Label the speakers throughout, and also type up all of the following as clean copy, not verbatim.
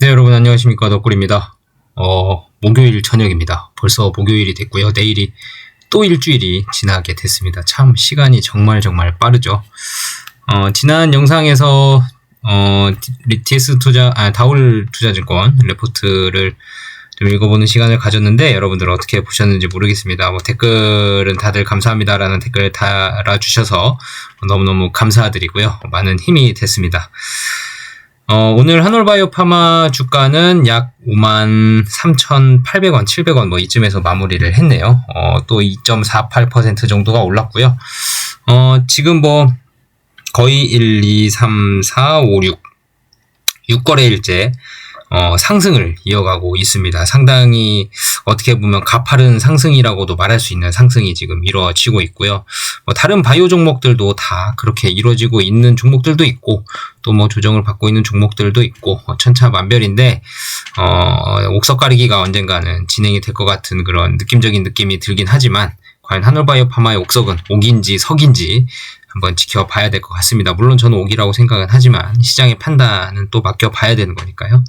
Speaker 1: 네, 여러분 안녕하십니까. 덕골입니다. 목요일 저녁입니다. 벌써 목요일이 됐고요. 내일이 또 일주일이 지나게 됐습니다. 참 시간이 정말 빠르죠. 지난 영상에서 다올 투자증권 레포트를 좀 읽어보는 시간을 가졌는데 여러분들 어떻게 보셨는지 모르겠습니다. 댓글은 다들 감사합니다라는 댓글 달아주셔서 너무너무 감사드리고요. 많은 힘이 됐습니다. 오늘 한올바이오 파마 주가는 약 53,800원, 700원 이쯤에서 마무리를 했네요. 또 2.48% 정도가 올랐고요. 지금 거의 1, 2, 3, 4, 5, 6거래일째 상승을 이어가고 있습니다. 상당히 어떻게 보면 가파른 상승이라고도 말할 수 있는 상승이 지금 이루어지고 있고요. 다른 바이오 종목들도 다 그렇게 이루어지고 있는 종목들도 있고 또 조정을 받고 있는 종목들도 있고 천차만별인데 옥석 가리기가 언젠가는 진행이 될 것 같은 그런 느낌적인 느낌이 들긴 하지만 과연 한올바이오 파마의 옥석은 옥인지 석인지 한번 지켜봐야 될 것 같습니다. 물론 저는 옥이라고 생각은 하지만 시장의 판단은 또 맡겨봐야 되는 거니까요.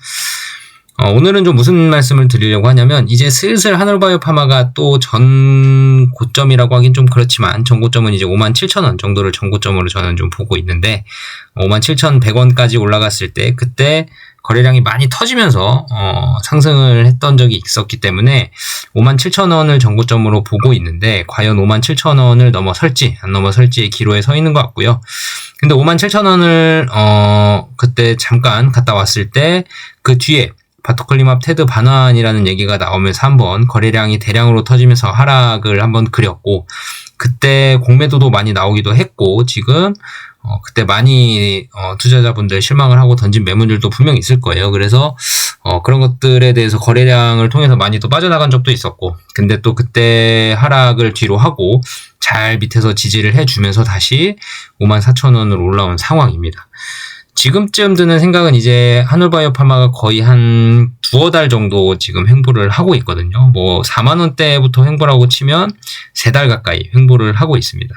Speaker 1: 오늘은 좀 무슨 말씀을 드리려고 하냐면 이제 슬슬 한올바이오 파마가 또 전 고점이라고 하긴 좀 그렇지만 전 고점은 이제 57,000원 정도를 전 고점으로 저는 좀 보고 있는데 57,100원까지 올라갔을 때 그때 거래량이 많이 터지면서 상승을 했던 적이 있었기 때문에 57,000원을 전고점으로 보고 있는데 과연 57,000원을 넘어설지 안 넘어설지의 기로에 서 있는 것 같고요. 근데 57,000원을 그때 잠깐 갔다 왔을 때 그 뒤에 바토클리맙 테드 반환이라는 얘기가 나오면서 한번 거래량이 대량으로 터지면서 하락을 한번 그렸고 그때 공매도도 많이 나오기도 했고 지금 그때 많이 투자자분들 실망을 하고 던진 매물들도 분명히 있을 거예요. 그래서 그런 것들에 대해서 거래량을 통해서 많이 또 빠져나간 적도 있었고 근데 또 그때 하락을 뒤로 하고 잘 밑에서 지지를 해주면서 다시 54,000원으로 올라온 상황입니다. 지금쯤 드는 생각은 이제 한올바이오 파마가 거의 한 두어 달 정도 지금 횡보를 하고 있거든요. 4만원대부터 횡보라고 치면 3달 가까이 횡보를 하고 있습니다.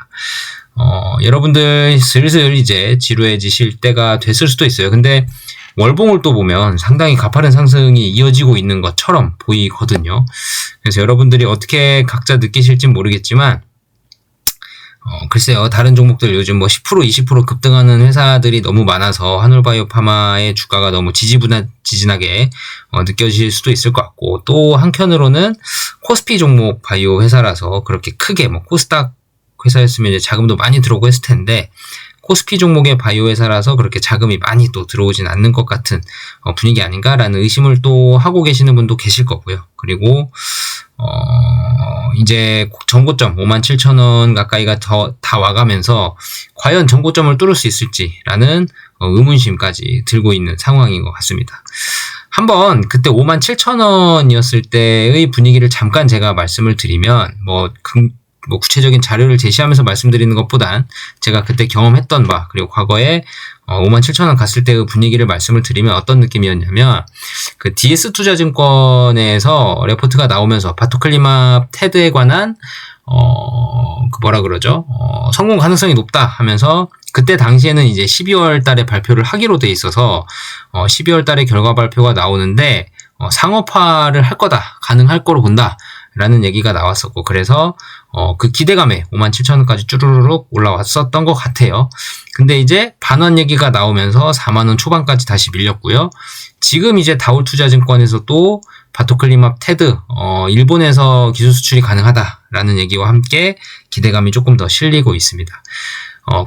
Speaker 1: 여러분들 슬슬 이제 지루해지실 때가 됐을 수도 있어요. 근데 월봉을 또 보면 상당히 가파른 상승이 이어지고 있는 것처럼 보이거든요. 그래서 여러분들이 어떻게 각자 느끼실지 모르겠지만 글쎄요. 다른 종목들 요즘 10% 20% 급등하는 회사들이 너무 많아서 한올바이오 파마의 주가가 너무 지지부진하게 느껴질 수도 있을 것 같고 또 한편으로는 코스피 종목 바이오 회사라서 그렇게 크게 코스닥 회사였으면 이제 자금도 많이 들어오고 했을 텐데 코스피 종목의 바이오 회사라서 그렇게 자금이 많이 또 들어오진 않는 것 같은 분위기 아닌가라는 의심을 또 하고 계시는 분도 계실 거고요. 그리고 이제 전고점 57,000원 가까이가 다 와가면서 과연 전고점을 뚫을 수 있을지라는 의문심까지 들고 있는 상황인 것 같습니다. 한번 그때 57,000원이었을 때의 분위기를 잠깐 제가 말씀을 드리면 구체적인 자료를 제시하면서 말씀드리는 것보단 제가 그때 경험했던 바 그리고 과거에 57,000원 갔을 때의 분위기를 말씀을 드리면 어떤 느낌이었냐면 그 DS투자증권에서 레포트가 나오면서 바토클리맙 테드에 관한 성공 가능성이 높다 하면서 그때 당시에는 이제 12월 달에 발표를 하기로 돼 있어서 12월 달에 결과 발표가 나오는데 상업화를 할 거다 가능할 거로 본다 라는 얘기가 나왔었고 그래서 그 기대감에 57,000원까지 쭈루루룩 올라왔었던 것 같아요. 근데 이제 반환 얘기가 나오면서 4만원 초반까지 다시 밀렸고요. 지금 이제 다올투자증권에서 또 바토클리맙 테드 일본에서 기술 수출이 가능하다라는 얘기와 함께 기대감이 조금 더 실리고 있습니다.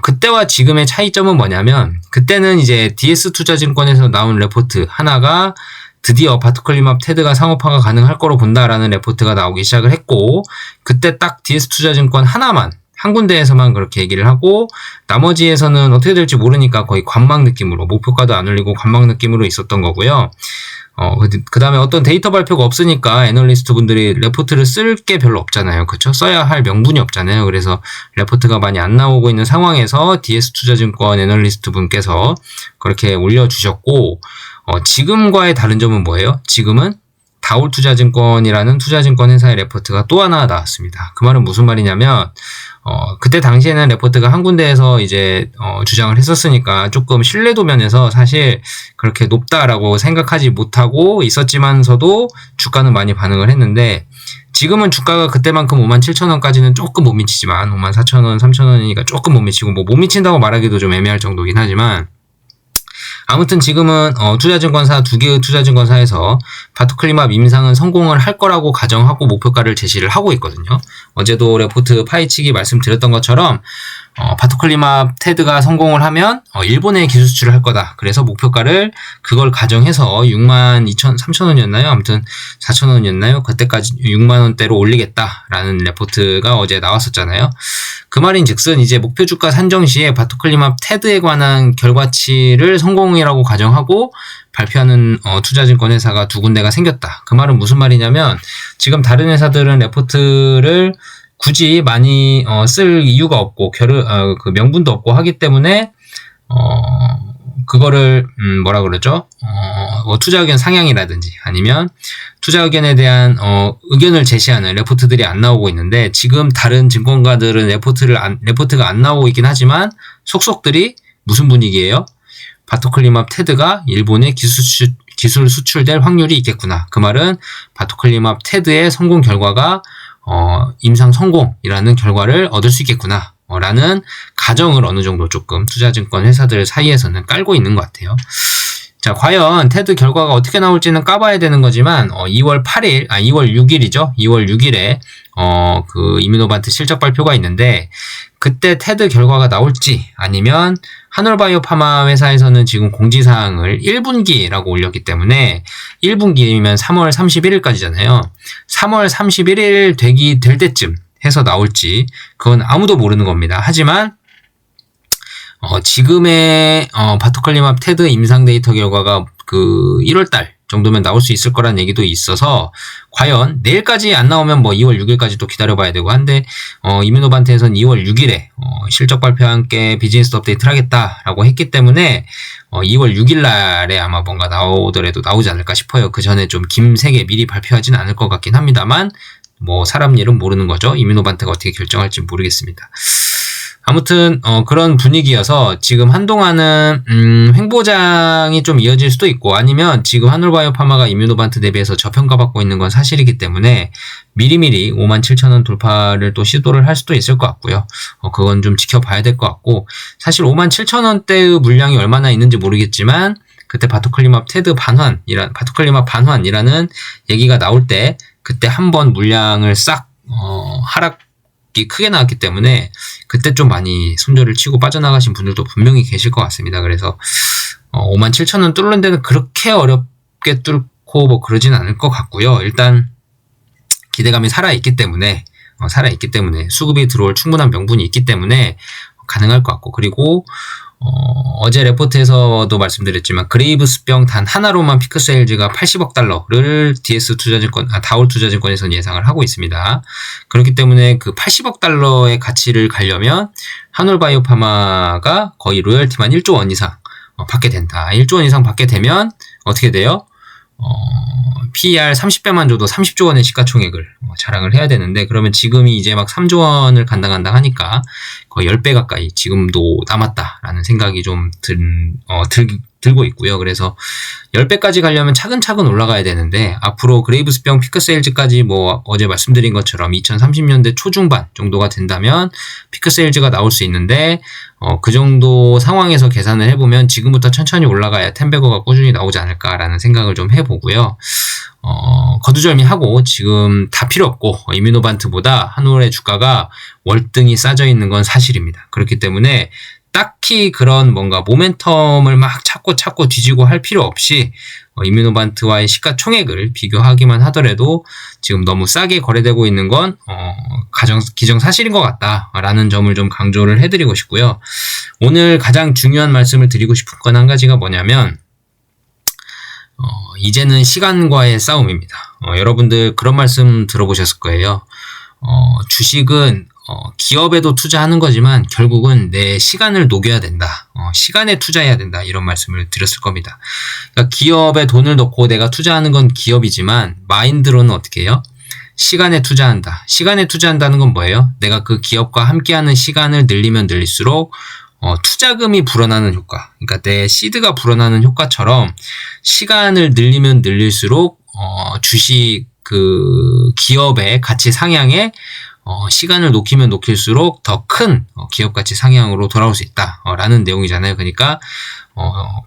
Speaker 1: 그때와 지금의 차이점은 뭐냐면 그때는 이제 DS투자증권에서 나온 레포트 하나가 드디어 바토클리맙 테드가 상업화가 가능할 거로 본다라는 레포트가 나오기 시작을 했고 그때 딱 DS투자증권 한 군데에서만 그렇게 얘기를 하고 나머지에서는 어떻게 될지 모르니까 거의 관망 느낌으로 목표가도 안 올리고 관망 느낌으로 있었던 거고요. 그 다음에 어떤 데이터 발표가 없으니까 애널리스트 분들이 레포트를 쓸 게 별로 없잖아요. 그쵸? 써야 할 명분이 없잖아요. 그래서 레포트가 많이 안 나오고 있는 상황에서 DS투자증권 애널리스트 분께서 그렇게 올려주셨고 지금과의 다른 점은 뭐예요? 지금은 다올투자증권이라는 투자증권 회사의 레포트가 또 하나 나왔습니다. 그 말은 무슨 말이냐면 그때 당시에는 레포트가 한 군데에서 이제 주장을 했었으니까 조금 신뢰도 면에서 사실 그렇게 높다라고 생각하지 못하고 있었지만서도 주가는 많이 반응을 했는데, 지금은 주가가 그때만큼 57,000원까지는 조금 못 미치지만 54,000원, 3,000원이니까 조금 못 미치고, 뭐 못 미친다고 말하기도 좀 애매할 정도긴 하지만, 아무튼 지금은 투자증권사 두 개의 투자증권사에서 바토클리맙 임상은 성공을 할 거라고 가정하고 목표가를 제시를 하고 있거든요. 어제도 레포트 파이치기 말씀드렸던 것처럼 바토클리맙 테드가 성공을 하면 일본에 기술 수출을 할 거다. 그래서 목표가를 그걸 가정해서 62,300원이었나요? 아무튼 4,000원이었나요? 그때까지 6만원대로 올리겠다라는 레포트가 어제 나왔었잖아요. 그 말인 즉슨 이제 목표 주가 산정 시에 바토클리맙 테드에 관한 결과치를 성공이라고 가정하고 발표하는 투자증권 회사가 두 군데가 생겼다. 그 말은 무슨 말이냐면, 지금 다른 회사들은 레포트를 굳이 많이 쓸 이유가 없고 그 명분도 없고 하기 때문에 그거를 뭐라 그러죠? 투자 의견 상향이라든지 아니면 투자 의견에 대한 의견을 제시하는 레포트들이 안 나오고 있는데, 지금 다른 증권가들은 레포트가 안 나오고 있긴 하지만 속속들이 무슨 분위기예요? 바토클리맙 테드가 일본에 기술 수출될 확률이 있겠구나. 그 말은 바토클리맙 테드의 성공 결과가 임상 성공이라는 결과를 얻을 수 있겠구나 라는 가정을 어느 정도 조금 투자증권 회사들 사이에서는 깔고 있는 것 같아요. 자, 과연 테드 결과가 어떻게 나올지는 까봐야 되는 거지만 2월 6일이죠. 2월 6일에 그 이뮤노반트 실적 발표가 있는데, 그때 테드 결과가 나올지 아니면 한올바이오파마 회사에서는 지금 공지사항을 1분기라고 올렸기 때문에 1분기면 3월 31일까지잖아요. 3월 31일 될 때쯤 해서 나올지 그건 아무도 모르는 겁니다. 하지만 지금의 바토클리맙 테드 임상 데이터 결과가 그 1월달 정도면 나올 수 있을 거란 얘기도 있어서, 과연 내일까지 안 나오면 뭐 2월 6일까지 또 기다려봐야 되고 한데, 이뮤노반트에서는 2월 6일에 실적 발표와 함께 비즈니스 업데이트를 하겠다라고 했기 때문에 2월 6일 날에 아마 뭔가 나오더라도 나오지 않을까 싶어요. 그 전에 좀 김세게 미리 발표하지는 않을 것 같긴 합니다만, 뭐 사람 일은 모르는 거죠. 이뮤노반트가 어떻게 결정할지 모르겠습니다. 아무튼 그런 분위기여서 지금 한동안은 횡보장이 좀 이어질 수도 있고, 아니면 지금 한올바이오파마가 이뮤노반트 대비해서 저평가받고 있는 건 사실이기 때문에 미리미리 57,000원 돌파를 또 시도를 할 수도 있을 것 같고요. 그건 좀 지켜봐야 될 것 같고, 사실 57,000원대의 물량이 얼마나 있는지 모르겠지만 그때 바토클리맙 반환이라는 얘기가 나올 때 그때 한번 물량을 싹 하락이 크게 나왔기 때문에 그때 좀 많이 손절을 치고 빠져나가신 분들도 분명히 계실 것 같습니다. 그래서 57,000원 뚫는 데는 그렇게 어렵게 뚫고 뭐 그러진 않을 것 같고요. 일단 기대감이 살아있기 때문에 수급이 들어올 충분한 명분이 있기 때문에 가능할 것 같고, 그리고 어제 레포트에서도 말씀드렸지만 그레이브스병 단 하나로만 피크세일즈가 80억 달러를 다올 투자증권에서는 예상을 하고 있습니다. 그렇기 때문에 그 80억 달러의 가치를 가려면 한올바이오파마가 거의 로열티만 1조 원 이상 받게 된다. 1조 원 이상 받게 되면 어떻게 돼요? PER 30배만 줘도 30조 원의 시가총액을 자랑을 해야 되는데, 그러면 지금이 이제 막 3조 원을 간당간당 하니까 거의 10배 가까이 지금도 남았다라는 생각이 좀 들고 있고요. 그래서 10배까지 가려면 차근차근 올라가야 되는데, 앞으로 그레이브스병 피크세일즈까지 뭐 어제 말씀드린 것처럼 2030년대 초중반 정도가 된다면 피크세일즈가 나올 수 있는데, 그 정도 상황에서 계산을 해보면 지금부터 천천히 올라가야 텐베거가 꾸준히 나오지 않을까라는 생각을 좀 해보고요. 거두절미하고 지금 다 필요 없고 이뮤노반트보다 한올의 주가가 월등히 싸져 있는 건 사실입니다. 그렇기 때문에 딱히 그런 뭔가 모멘텀을 막 찾고 뒤지고 할 필요 없이 이뮤노반트와의 시가총액을 비교하기만 하더라도 지금 너무 싸게 거래되고 있는 건 기정사실인 것 같다라는 점을 좀 강조를 해드리고 싶고요. 오늘 가장 중요한 말씀을 드리고 싶은 건 한 가지가 뭐냐면, 이제는 시간과의 싸움입니다. 여러분들 그런 말씀 들어보셨을 거예요. 주식은 기업에도 투자하는 거지만 결국은 내 시간을 녹여야 된다. 시간에 투자해야 된다. 이런 말씀을 드렸을 겁니다. 그러니까 기업에 돈을 넣고 내가 투자하는 건 기업이지만 마인드로는 어떻게 해요? 시간에 투자한다. 시간에 투자한다는 건 뭐예요? 내가 그 기업과 함께하는 시간을 늘리면 늘릴수록 투자금이 불어나는 효과. 그러니까 내 시드가 불어나는 효과처럼 시간을 늘리면 늘릴수록 주식 그 기업의 가치 상향에 시간을 놓기면 놓길수록 더 큰 기업 가치 상향으로 돌아올 수 있다. 라는 내용이잖아요. 그러니까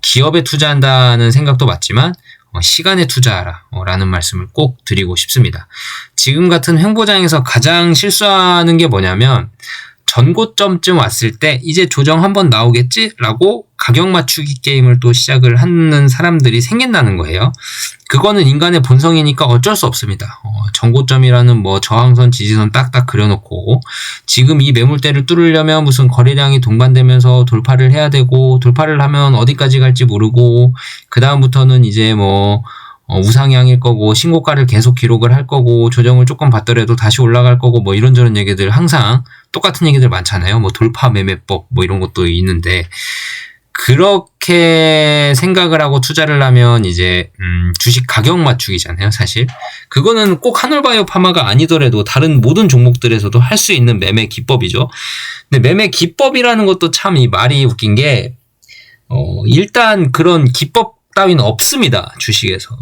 Speaker 1: 기업에 투자한다는 생각도 맞지만 시간에 투자하라 라는 말씀을 꼭 드리고 싶습니다. 지금 같은 횡보장에서 가장 실수하는 게 뭐냐면 전고점쯤 왔을 때 이제 조정 한번 나오겠지? 라고 가격 맞추기 게임을 또 시작을 하는 사람들이 생긴다는 거예요. 그거는 인간의 본성이니까 어쩔 수 없습니다. 전고점이라는 뭐 저항선, 지지선 딱딱 그려놓고 지금 이 매물대를 뚫으려면 무슨 거래량이 동반되면서 돌파를 해야 되고 돌파를 하면 어디까지 갈지 모르고 그 다음부터는 이제 뭐 우상향일 거고 신고가를 계속 기록을 할 거고 조정을 조금 받더라도 다시 올라갈 거고 뭐 이런저런 얘기들 항상 똑같은 얘기들 많잖아요. 뭐 돌파 매매법 뭐 이런 것도 있는데 그렇게 생각을 하고 투자를 하면 이제 주식 가격 맞추기잖아요. 사실 그거는 꼭 한올바이오 파마가 아니더라도 다른 모든 종목들에서도 할 수 있는 매매 기법이죠. 근데 매매 기법이라는 것도 참 이 말이 웃긴 게 일단 그런 기법 따위는 없습니다. 주식에서.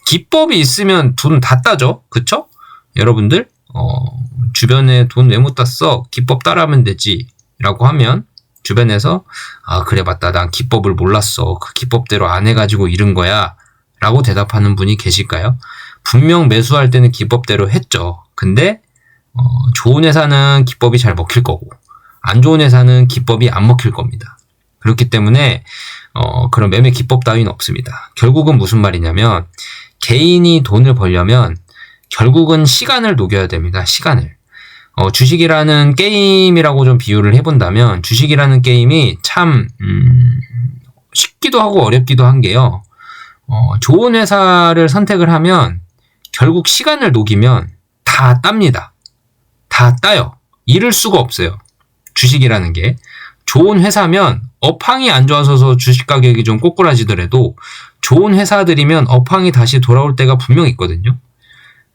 Speaker 1: 기법이 있으면 돈 다 따죠. 그쵸? 여러분들 주변에 돈 왜 못 땄어? 기법 따라하면 되지 라고 하면 주변에서 그래 맞다 난 기법을 몰랐어. 그 기법대로 안 해가지고 잃은 거야 라고 대답하는 분이 계실까요? 분명 매수할 때는 기법대로 했죠. 근데 좋은 회사는 기법이 잘 먹힐 거고 안 좋은 회사는 기법이 안 먹힐 겁니다. 그렇기 때문에 그런 매매 기법 따위는 없습니다. 결국은 무슨 말이냐면 개인이 돈을 벌려면 결국은 시간을 녹여야 됩니다. 시간을. 주식이라는 게임이라고 좀 비유를 해본다면 주식이라는 게임이 참 쉽기도 하고 어렵기도 한 게요. 좋은 회사를 선택을 하면 결국 시간을 녹이면 다 땁니다. 다 따요. 잃을 수가 없어요. 주식이라는 게. 좋은 회사면 업황이 안 좋아서 주식 가격이 좀 꼬꾸라지더라도 좋은 회사들이면 업황이 다시 돌아올 때가 분명 있거든요.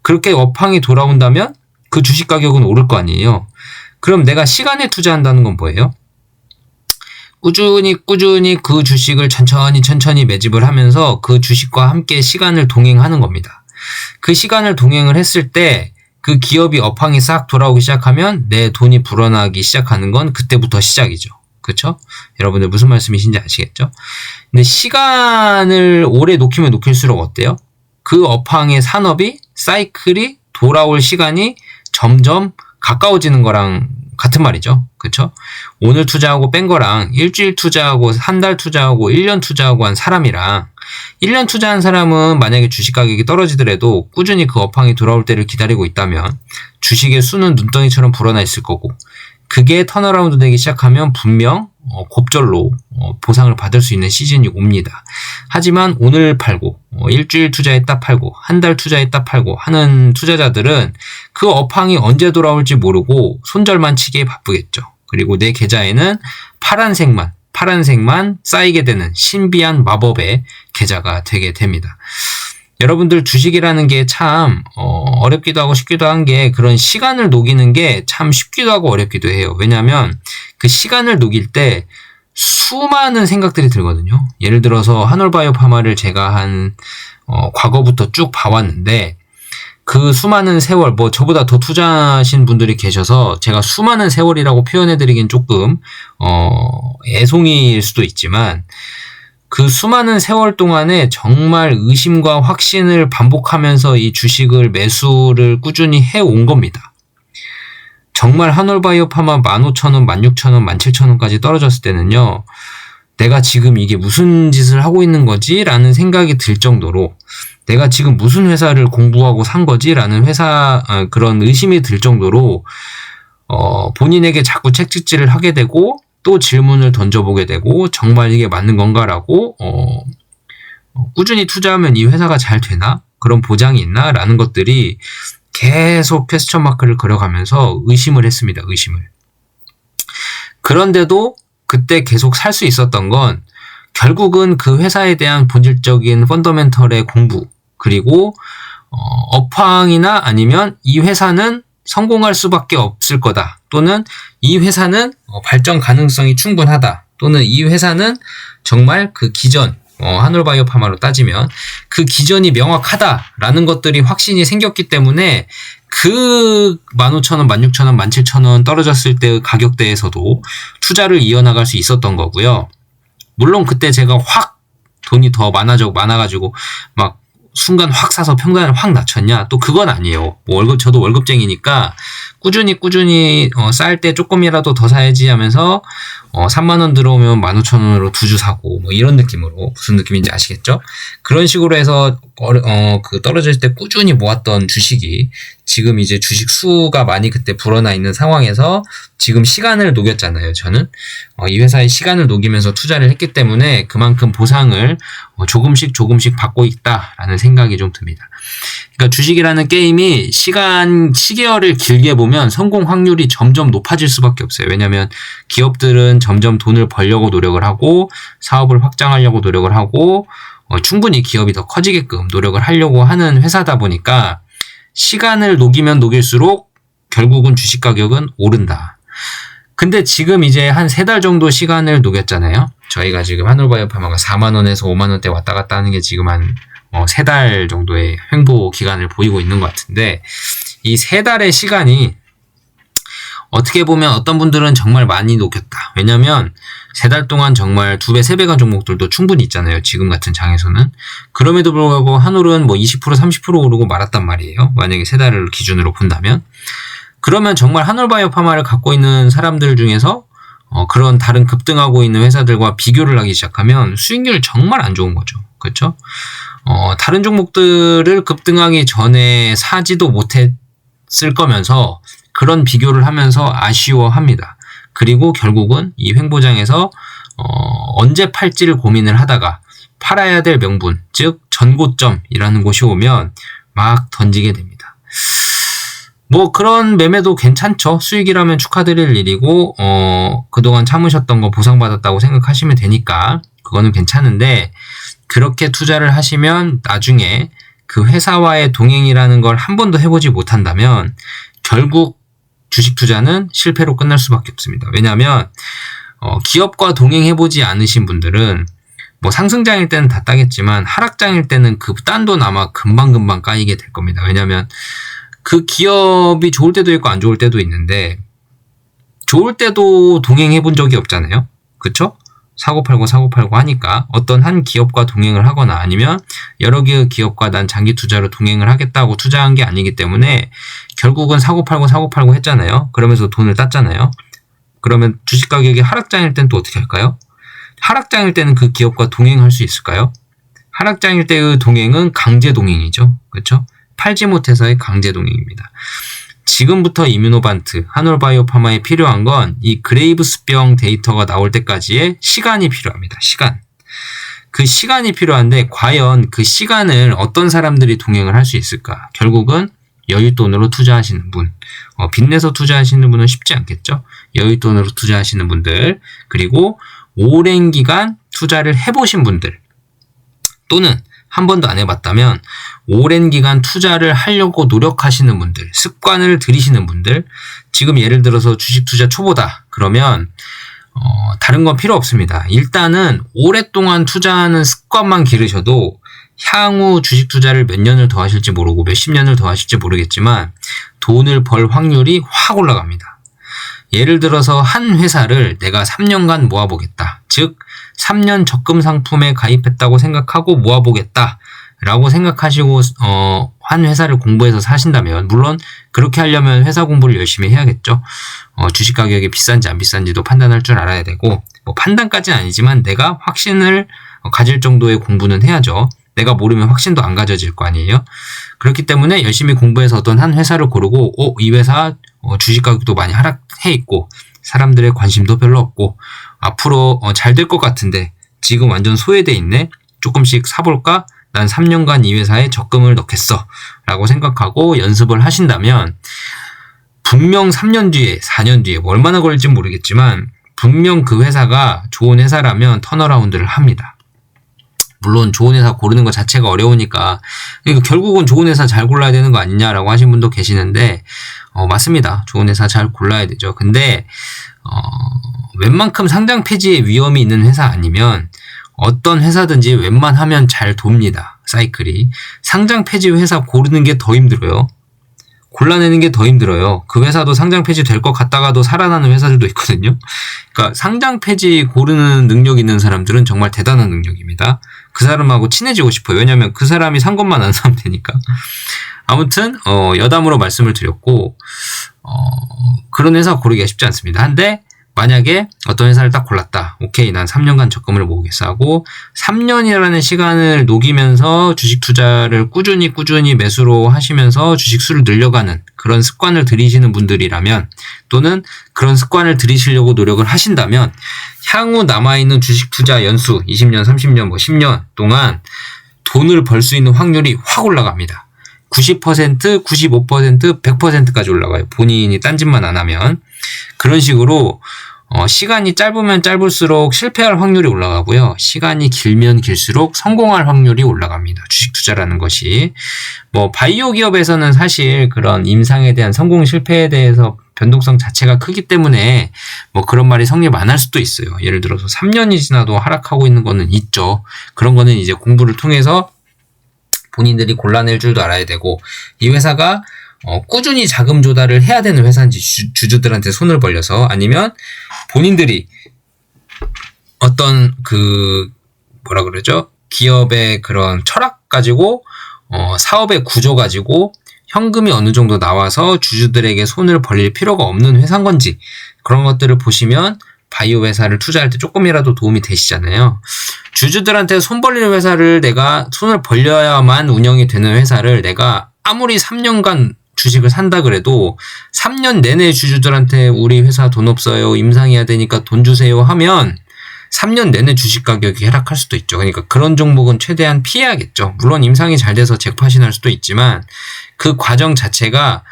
Speaker 1: 그렇게 업황이 돌아온다면 그 주식 가격은 오를 거 아니에요. 그럼 내가 시간에 투자한다는 건 뭐예요? 꾸준히 그 주식을 천천히 매집을 하면서 그 주식과 함께 시간을 동행하는 겁니다. 그 시간을 동행을 했을 때 그 기업이 업황이 싹 돌아오기 시작하면 내 돈이 불어나기 시작하는 건 그때부터 시작이죠. 그쵸? 여러분들 무슨 말씀이신지 아시겠죠? 근데 시간을 오래 놓기면 놓길수록 어때요? 그 업황의 산업이 사이클이 돌아올 시간이 점점 가까워지는 거랑 같은 말이죠. 그쵸? 오늘 투자하고 뺀 거랑 일주일 투자하고 한 달 투자하고 1년 투자하고 한 사람이랑 1년 투자한 사람은 만약에 주식 가격이 떨어지더라도 꾸준히 그 업황이 돌아올 때를 기다리고 있다면 주식의 수는 눈덩이처럼 불어나 있을 거고 그게 턴어라운드 되기 시작하면 분명 곱절로 보상을 받을 수 있는 시즌이 옵니다. 하지만 오늘 팔고 일주일 투자했다 팔고 한 달 투자했다 팔고 하는 투자자들은 그 업황이 언제 돌아올지 모르고 손절만 치기에 바쁘겠죠. 그리고 내 계좌에는 파란색만 쌓이게 되는 신비한 마법의 계좌가 되게 됩니다. 여러분들 주식이라는 게 참 어렵기도 하고 쉽기도 한 게 그런 시간을 녹이는 게 참 쉽기도 하고 어렵기도 해요. 왜냐하면 그 시간을 녹일 때 수많은 생각들이 들거든요. 예를 들어서 한올바이오 파마를 제가 과거부터 쭉 봐왔는데 그 수많은 세월, 뭐 저보다 더 투자하신 분들이 계셔서 제가 수많은 세월이라고 표현해드리긴 조금 애송이일 수도 있지만 그 수많은 세월 동안에 정말 의심과 확신을 반복하면서 이 주식을 매수를 꾸준히 해온 겁니다. 정말 한올바이오 파마 15,000원, 16,000원, 17,000원까지 떨어졌을 때는요. 내가 지금 이게 무슨 짓을 하고 있는 거지? 라는 생각이 들 정도로 내가 지금 무슨 회사를 공부하고 산 거지? 라는 그런 의심이 들 정도로 본인에게 자꾸 책찍질을 하게 되고 또 질문을 던져보게 되고 정말 이게 맞는 건가라고 꾸준히 투자하면 이 회사가 잘 되나? 그런 보장이 있나? 라는 것들이 계속 퀘스천 마크를 그려가면서 의심을 했습니다. 의심을. 그런데도 그때 계속 살 수 있었던 건 결국은 그 회사에 대한 본질적인 펀더멘털의 공부 그리고 업황이나 아니면 이 회사는 성공할 수밖에 없을 거다. 또는 이 회사는 발전 가능성이 충분하다. 또는 이 회사는 정말 그 기전, 한올바이오파마로 따지면 그 기전이 명확하다라는 것들이 확신이 생겼기 때문에 그 15,000원, 16,000원, 17,000원 떨어졌을 때의 가격대에서도 투자를 이어나갈 수 있었던 거고요. 물론 그때 제가 확 돈이 더 많아가지고 막 순간 확 사서 평단을 확 낮췄냐? 또 그건 아니에요. 저도 월급쟁이니까 꾸준히 쌀 때 조금이라도 더 사야지 하면서 3만원 들어오면 15,000원으로 두 주 사고 뭐 이런 느낌으로, 무슨 느낌인지 아시겠죠? 그런 식으로 해서 그 떨어질 때 꾸준히 모았던 주식이 지금 이제 주식 수가 많이 그때 불어나 있는 상황에서 지금 시간을 녹였잖아요. 저는 이 회사의 시간을 녹이면서 투자를 했기 때문에 그만큼 보상을 조금씩 받고 있다라는 생각이 좀 듭니다. 그러니까 주식이라는 게임이 시계열을 길게 보면 성공 확률이 점점 높아질 수밖에 없어요. 왜냐하면 기업들은 점점 돈을 벌려고 노력을 하고 사업을 확장하려고 노력을 하고 충분히 기업이 더 커지게끔 노력을 하려고 하는 회사다 보니까 시간을 녹이면 녹일수록 결국은 주식 가격은 오른다. 근데 지금 이제 한 3달 정도 시간을 녹였잖아요. 저희가 지금 한올바이오파마가 4만원에서 5만원대 왔다 갔다 하는 게 지금 한 3달 정도의 횡보 기간을 보이고 있는 것 같은데, 이 3달의 시간이 어떻게 보면 어떤 분들은 정말 많이 녹였다. 왜냐면 3달 동안 정말 2배, 3배 간 종목들도 충분히 있잖아요. 지금 같은 장에서는. 그럼에도 불구하고 한올은 뭐 20%, 30% 오르고 말았단 말이에요. 만약에 3달을 기준으로 본다면. 그러면 정말 한올바이오파마를 갖고 있는 사람들 중에서 그런 다른 급등하고 있는 회사들과 비교를 하기 시작하면 수익률이 정말 안 좋은 거죠. 그렇죠? 다른 종목들을 급등하기 전에 사지도 못했을 거면서 그런 비교를 하면서 아쉬워합니다. 그리고 결국은 이 횡보장에서 언제 팔지를 고민을 하다가 팔아야 될 명분, 즉 전고점이라는 곳이 오면 막 던지게 됩니다. 뭐 그런 매매도 괜찮죠. 수익이라면 축하드릴 일이고 그동안 참으셨던 거 보상받았다고 생각하시면 되니까 그거는 괜찮은데, 그렇게 투자를 하시면 나중에 그 회사와의 동행이라는 걸 한 번도 해보지 못한다면 결국 주식 투자는 실패로 끝날 수밖에 없습니다. 왜냐하면 기업과 동행해보지 않으신 분들은 뭐 상승장일 때는 다 따겠지만 하락장일 때는 그 딴 돈 아마 금방금방 까이게 될 겁니다. 왜냐하면 그 기업이 좋을 때도 있고 안 좋을 때도 있는데, 좋을 때도 동행해본 적이 없잖아요. 그쵸? 사고팔고 하니까 어떤 한 기업과 동행을 하거나 아니면 여러 개의 기업과 난 장기 투자로 동행을 하겠다고 투자한 게 아니기 때문에 결국은 사고팔고 했잖아요. 그러면서 돈을 땄잖아요. 그러면 주식 가격이 하락장일 때는 또 어떻게 할까요? 하락장일 때는 그 기업과 동행할 수 있을까요? 하락장일 때의 동행은 강제 동행이죠. 그렇죠? 팔지 못해서의 강제 동행입니다. 지금부터 이뮤노반트, 한올바이오파마에 필요한 건 이 그레이브스병 데이터가 나올 때까지의 시간이 필요합니다. 시간. 그 시간이 필요한데 과연 그 시간을 어떤 사람들이 동행을 할 수 있을까? 결국은 여윳돈으로 투자하시는 분, 빚내서 투자하시는 분은 쉽지 않겠죠? 여윳돈으로 투자하시는 분들, 그리고 오랜 기간 투자를 해보신 분들, 또는 한 번도 안 해봤다면 오랜 기간 투자를 하려고 노력하시는 분들, 습관을 들이시는 분들, 지금 예를 들어서 주식 투자 초보다 그러면 다른 건 필요 없습니다. 일단은 오랫동안 투자하는 습관만 기르셔도 향후 주식 투자를 몇 년을 더 하실지 모르고 몇십 년을 더 하실지 모르겠지만 돈을 벌 확률이 확 올라갑니다. 예를 들어서 한 회사를 내가 3년간 모아보겠다. 즉 3년 적금 상품에 가입했다고 생각하고 모아보겠다 라고 생각하시고 한 회사를 공부해서 사신다면, 물론 그렇게 하려면 회사 공부를 열심히 해야겠죠. 주식 가격이 비싼지 안 비싼지도 판단할 줄 알아야 되고, 뭐 판단까지는 아니지만 내가 확신을 가질 정도의 공부는 해야죠. 내가 모르면 확신도 안 가져질 거 아니에요. 그렇기 때문에 열심히 공부해서 어떤 한 회사를 고르고 이 회사 주식 가격도 많이 하락해 있고 사람들의 관심도 별로 없고 앞으로 잘 될 것 같은데 지금 완전 소외돼 있네. 조금씩 사볼까? 난 3년간 이 회사에 적금을 넣겠어 라고 생각하고 연습을 하신다면 분명 3년 뒤에 4년 뒤에 얼마나 걸릴지 모르겠지만 분명 그 회사가 좋은 회사라면 턴어라운드를 합니다. 물론 좋은 회사 고르는 것 자체가 어려우니까 그러니까 결국은 좋은 회사 잘 골라야 되는 거 아니냐라고 하신 분도 계시는데 맞습니다. 좋은 회사 잘 골라야 되죠. 근데 웬만큼 상장 폐지의 위험이 있는 회사 아니면 어떤 회사든지 웬만하면 잘 돕니다. 사이클이. 상장 폐지 회사 고르는 게 더 힘들어요. 골라내는 게 더 힘들어요. 그 회사도 상장 폐지 될 것 같다가도 살아나는 회사들도 있거든요. 그러니까 상장 폐지 고르는 능력 있는 사람들은 정말 대단한 능력입니다. 그 사람하고 친해지고 싶어요. 왜냐하면 그 사람이 산 것만 안 사면 되니까. 아무튼 여담으로 말씀을 드렸고 그런 회사 고르기가 쉽지 않습니다. 한데 만약에 어떤 회사를 딱 골랐다. 오케이, 난 3년간 적금을 모으겠어 하고 3년이라는 시간을 녹이면서 주식 투자를 꾸준히 매수로 하시면서 주식 수를 늘려가는 그런 습관을 들이시는 분들이라면 또는 그런 습관을 들이시려고 노력을 하신다면 향후 남아있는 주식 투자 연수 20년, 30년, 10년 동안 돈을 벌 수 있는 확률이 확 올라갑니다. 90%, 95%, 100%까지 올라가요. 본인이 딴짓만 안 하면. 그런 식으로 시간이 짧으면 짧을수록 실패할 확률이 올라가고요. 시간이 길면 길수록 성공할 확률이 올라갑니다. 주식 투자라는 것이. 바이오 기업에서는 사실 그런 임상에 대한 성공 실패에 대해서 변동성 자체가 크기 때문에 그런 말이 성립 안 할 수도 있어요. 예를 들어서 3년이 지나도 하락하고 있는 거는 있죠. 그런 거는 이제 공부를 통해서 본인들이 골라낼 줄도 알아야 되고 이 회사가 꾸준히 자금 조달을 해야 되는 회사인지 주주들한테 손을 벌려서 아니면 본인들이 어떤 기업의 그런 철학 가지고 사업의 구조 가지고 현금이 어느 정도 나와서 주주들에게 손을 벌릴 필요가 없는 회사인 건지 그런 것들을 보시면 바이오 회사를 투자할 때 조금이라도 도움이 되시잖아요. 주주들한테 손 벌릴 회사를 내가 손을 벌려야만 운영이 되는 회사를 내가 아무리 3년간 주식을 산다 그래도 3년 내내 주주들한테 우리 회사 돈 없어요. 임상해야 되니까 돈 주세요 하면 3년 내내 주식 가격이 하락할 수도 있죠. 그러니까 그런 종목은 최대한 피해야겠죠. 물론 임상이 잘 돼서 잭팟이 날 수도 있지만 그 과정 자체가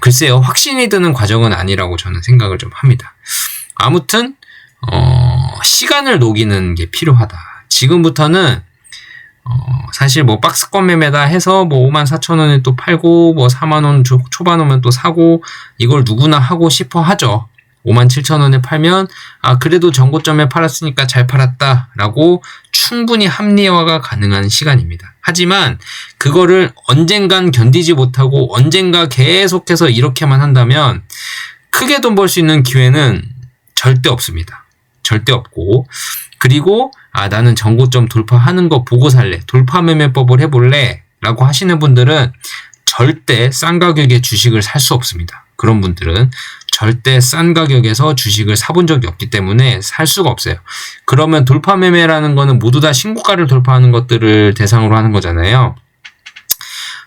Speaker 1: 글쎄요. 확신이 드는 과정은 아니라고 저는 생각을 좀 합니다. 아무튼 시간을 녹이는 게 필요하다. 지금부터는 사실 박스권 매매다 해서 54,000원에 또 팔고 4만원 초반 오면 또 사고 이걸 누구나 하고 싶어 하죠. 57,000원에 팔면 그래도 전고점에 팔았으니까 잘 팔았다 라고 충분히 합리화가 가능한 시간입니다. 하지만 그거를 언젠간 견디지 못하고 언젠가 계속해서 이렇게만 한다면 크게 돈 벌 수 있는 기회는 절대 없습니다. 절대 없고 그리고 나는 전고점 돌파하는 거 보고 살래. 돌파 매매법을 해볼래. 라고 하시는 분들은 절대 싼 가격에 주식을 살 수 없습니다. 그런 분들은 절대 싼 가격에서 주식을 사본 적이 없기 때문에 살 수가 없어요. 그러면 돌파 매매라는 거는 모두 다 신고가를 돌파하는 것들을 대상으로 하는 거잖아요.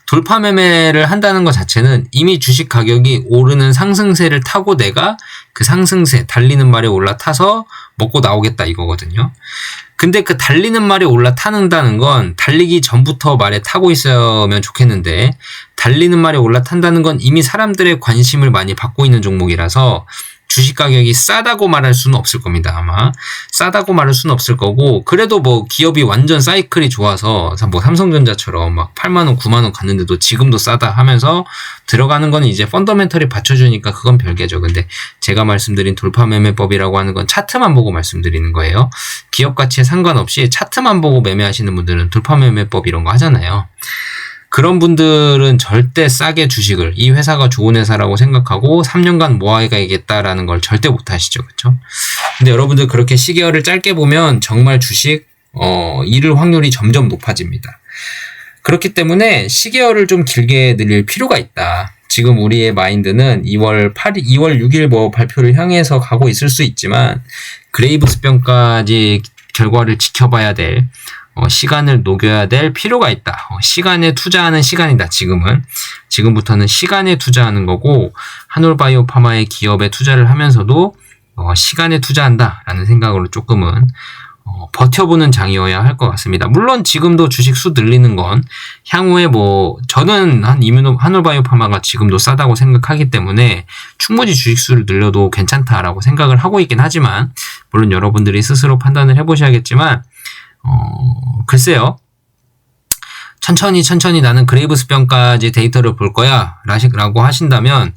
Speaker 1: 돌파 매매를 한다는 것 자체는 이미 주식 가격이 오르는 상승세를 타고 내가 그 상승세, 달리는 말에 올라타서 먹고 나오겠다 이거거든요. 근데 그 달리는 말에 올라타는다는 건 달리기 전부터 말에 타고 있으면 좋겠는데 달리는 말에 올라탄다는 건 이미 사람들의 관심을 많이 받고 있는 종목이라서 주식 가격이 싸다고 말할 수는 없을 겁니다. 아마 싸다고 말할 수는 없을 거고 그래도 기업이 완전 사이클이 좋아서 삼성전자처럼 8만원 9만원 갔는데도 지금도 싸다 하면서 들어가는 건 이제 펀더멘털이 받쳐주니까 그건 별개죠. 근데 제가 말씀드린 돌파 매매법이라고 하는 건 차트만 보고 말씀드리는 거예요. 기업 가치에 상관없이 차트만 보고 매매하시는 분들은 돌파 매매법 이런 거 하잖아요. 그런 분들은 절대 싸게 주식을 이 회사가 좋은 회사라고 생각하고 3년간 모아야겠다라는 걸 절대 못 하시죠. 그렇죠? 근데 여러분들 그렇게 시계열을 짧게 보면 정말 주식 잃을 확률이 점점 높아집니다. 그렇기 때문에 시계열을 좀 길게 늘릴 필요가 있다. 지금 우리의 마인드는 2월 6일 발표를 향해서 가고 있을 수 있지만 그레이브스병까지 결과를 지켜봐야 될 시간을 녹여야 될 필요가 있다. 시간에 투자하는 시간이다. 지금부터는 시간에 투자하는 거고 한올바이오 파마의 기업에 투자를 하면서도 시간에 투자한다라는 생각으로 조금은 버텨보는 장이어야 할 것 같습니다. 물론 지금도 주식 수 늘리는 건 향후에 저는 한올바이오 파마가 지금도 싸다고 생각하기 때문에 충분히 주식 수를 늘려도 괜찮다라고 생각을 하고 있긴 하지만 물론 여러분들이 스스로 판단을 해보셔야겠지만 글쎄요. 천천히 나는 그레이브스병까지 데이터를 볼 거야 라고 하신다면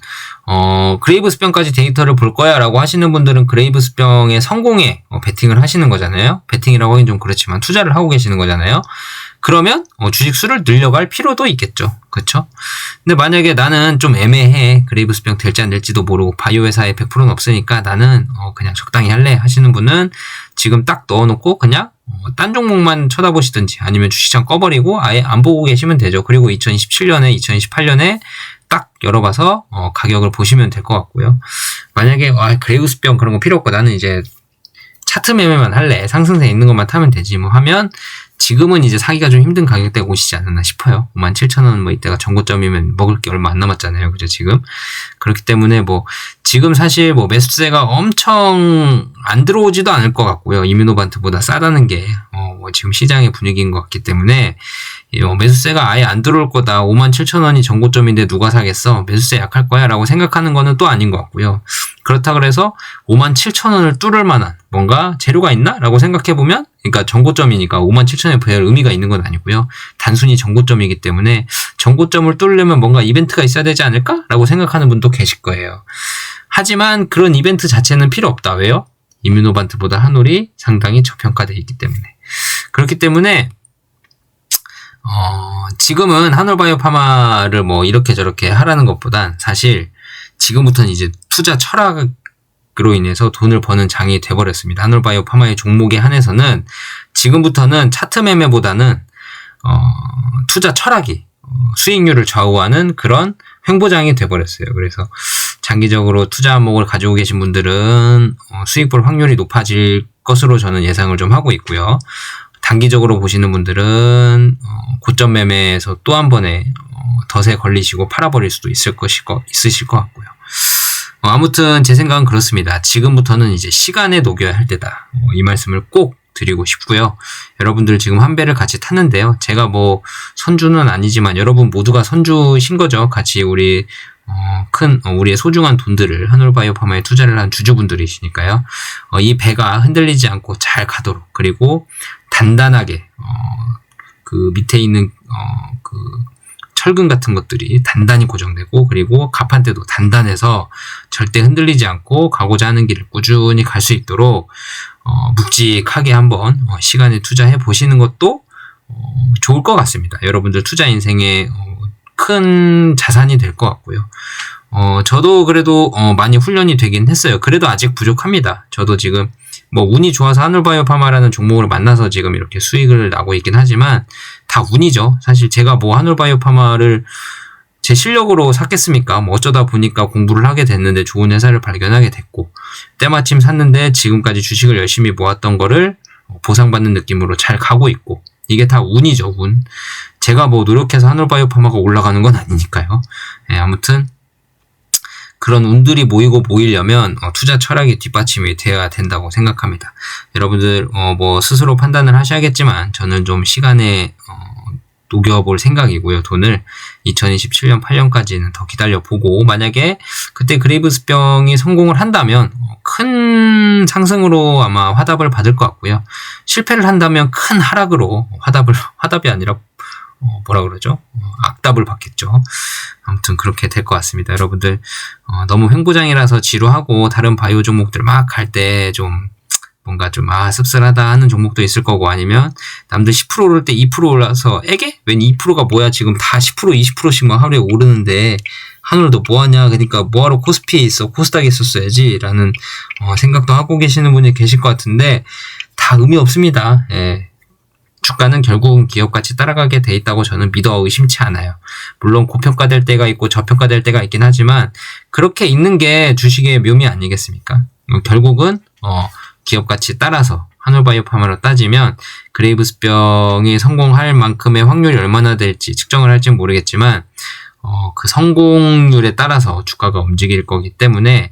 Speaker 1: 그레이브스병까지 데이터를 볼 거야 라고 하시는 분들은 그레이브스병의 성공에 베팅을 하시는 거잖아요. 베팅이라고 하긴 좀 그렇지만 투자를 하고 계시는 거잖아요. 그러면 주식 수를 늘려갈 필요도 있겠죠. 그렇죠? 근데 만약에 나는 좀 애매해. 그레이브스병 될지 안 될지도 모르고 바이오 회사에 100%는 없으니까 나는 그냥 적당히 할래 하시는 분은 지금 딱 넣어놓고 그냥 딴 종목만 쳐다보시든지 아니면 주식창 꺼버리고 아예 안 보고 계시면 되죠. 그리고 2027년에 2028년에 딱 열어봐서 가격을 보시면 될 것 같고요. 만약에 그레이브스병 그런 거 필요 없고 나는 이제 차트 매매만 할래. 상승세 있는 것만 타면 되지 뭐 하면 지금은 이제 사기가 좀 힘든 가격대가 오시지 않았나 싶어요. 57,000원 뭐 이때가 전고점이면 먹을 게 얼마 안 남았잖아요. 그죠, 지금. 그렇기 때문에 뭐 지금 사실 뭐 매수세가 엄청 안 들어오지도 않을 것 같고요. 이뮤노반트보다 싸다는 게 뭐 지금 시장의 분위기인 것 같기 때문에 매수세가 아예 안 들어올 거다. 57,000원이 전고점인데 누가 사겠어? 매수세 약할 거야 라고 생각하는 거는 또 아닌 것 같고요. 그렇다 그래서 57,000원을 뚫을 만한 뭔가 재료가 있나? 라고 생각해보면 그러니까 전고점이니까 57,000원에 별 의미가 있는 건 아니고요. 단순히 전고점이기 때문에 전고점을 뚫으려면 뭔가 이벤트가 있어야 되지 않을까? 라고 생각하는 분도 계실 거예요. 하지만 그런 이벤트 자체는 필요 없다. 왜요? 이뮤노반트보다 한올이 상당히 저평가되어 있기 때문에. 그렇기 때문에 지금은 한올바이오파마를 뭐 이렇게 저렇게 하라는 것보단 사실 지금부터는 이제 투자 철학으로 인해서 돈을 버는 장이 돼버렸습니다. 한올바이오파마의 종목에 한해서는 지금부터는 차트 매매보다는 투자 철학이 수익률을 좌우하는 그런 횡보장이 돼버렸어요. 그래서 장기적으로 투자 항목을 가지고 계신 분들은 수익 볼 확률이 높아질 것으로 저는 예상을 좀 하고 있고요. 단기적으로 보시는 분들은 고점 매매에서 또 한 번에 덫에 걸리시고 팔아버릴 수도 있으실 것 같고요. 아무튼 제 생각은 그렇습니다. 지금부터는 이제 시간에 녹여야 할 때다. 이 말씀을 꼭 드리고 싶고요. 여러분들 지금 한 배를 같이 탔는데요. 제가 뭐 선주는 아니지만 여러분 모두가 선주신 거죠. 같이 우리의 소중한 돈들을 한올바이오파마에 투자를 한 주주분들이시니까요. 이 배가 흔들리지 않고 잘 가도록 그리고 단단하게 그 밑에 있는 그 철근 같은 것들이 단단히 고정되고 그리고 가판대도 단단해서 절대 흔들리지 않고 가고자 하는 길을 꾸준히 갈 수 있도록 묵직하게 한번 시간에 투자해 보시는 것도 좋을 것 같습니다. 여러분들 투자 인생에 큰 자산이 될 것 같고요. 저도 그래도 많이 훈련이 되긴 했어요. 그래도 아직 부족합니다. 저도 지금 뭐 운이 좋아서 한올바이오파마라는 종목을 만나서 지금 이렇게 수익을 나고 있긴 하지만 다 운이죠. 사실 제가 뭐 한올바이오파마를 제 실력으로 샀겠습니까? 뭐 어쩌다 보니까 공부를 하게 됐는데 좋은 회사를 발견하게 됐고 때마침 샀는데 지금까지 주식을 열심히 모았던 거를 보상받는 느낌으로 잘 가고 있고 이게 다 운이죠. 운. 제가 뭐 노력해서 한올바이오파마가 올라가는 건 아니니까요. 아무튼 그런 운들이 모이려면 투자 철학이 뒷받침이 되어야 된다고 생각합니다. 여러분들 뭐 스스로 판단을 하셔야겠지만 저는 좀 시간에 녹여볼 생각이고요. 돈을 2027년 8년까지는 더 기다려보고 만약에 그때 그레이브스병이 성공을 한다면 큰 상승으로 아마 화답을 받을 것 같고요. 실패를 한다면 큰 하락으로 화답이 아니라 뭐라 그러죠? 악답을 받겠죠. 아무튼 그렇게 될 것 같습니다. 여러분들 너무 횡보장이라서 지루하고 다른 바이오 종목들 막 갈 때 좀 뭔가 좀 씁쓸하다 하는 종목도 있을 거고 아니면 남들 10% 오를 때 2% 올라서 에게? 웬 2%가 뭐야? 지금 다 10% 20%씩 막 하루에 오르는데 한올도 뭐하냐? 그러니까 뭐하러 코스피에 있어? 코스닥에 있었어야지 라는 생각도 하고 계시는 분이 계실 것 같은데 다 의미 없습니다. 예. 주가는 결국은 기업같이 따라가게 돼 있다고 저는 믿어 의심치 않아요. 물론 고평가될 때가 있고 저평가될 때가 있긴 하지만 그렇게 있는 게 주식의 묘미 아니겠습니까? 결국은 기업같이 따라서 한올바이오파마로 따지면 그레이브스병이 성공할 만큼의 확률이 얼마나 될지 측정을 할지는 모르겠지만 그 성공률에 따라서 주가가 움직일 거기 때문에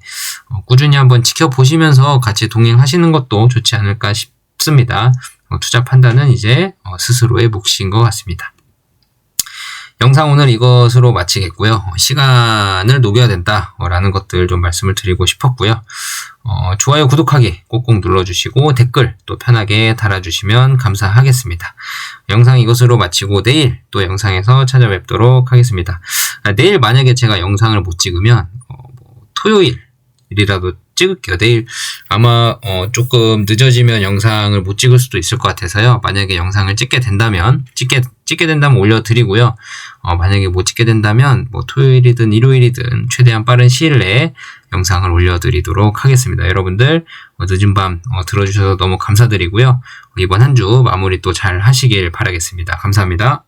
Speaker 1: 꾸준히 한번 지켜보시면서 같이 동행하시는 것도 좋지 않을까 싶습니다. 투자 판단은 이제 스스로의 몫인 것 같습니다. 영상 오늘 이것으로 마치겠고요. 시간을 녹여야 된다라는 것들 좀 말씀을 드리고 싶었고요. 좋아요, 구독하기 꼭꼭 눌러주시고 댓글 또 편하게 달아주시면 감사하겠습니다. 영상 이것으로 마치고 내일 또 영상에서 찾아뵙도록 하겠습니다. 내일 만약에 제가 영상을 못 찍으면 토요일이라도 찍을게요. 내일 아마 조금 늦어지면 영상을 못 찍을 수도 있을 것 같아서요. 만약에 영상을 찍게 된다면 올려드리고요. 만약에 못 찍게 된다면 뭐 토요일이든 일요일이든 최대한 빠른 시일 내에 영상을 올려드리도록 하겠습니다. 여러분들 늦은 밤 들어주셔서 너무 감사드리고요. 이번 한 주 마무리 또 잘 하시길 바라겠습니다. 감사합니다.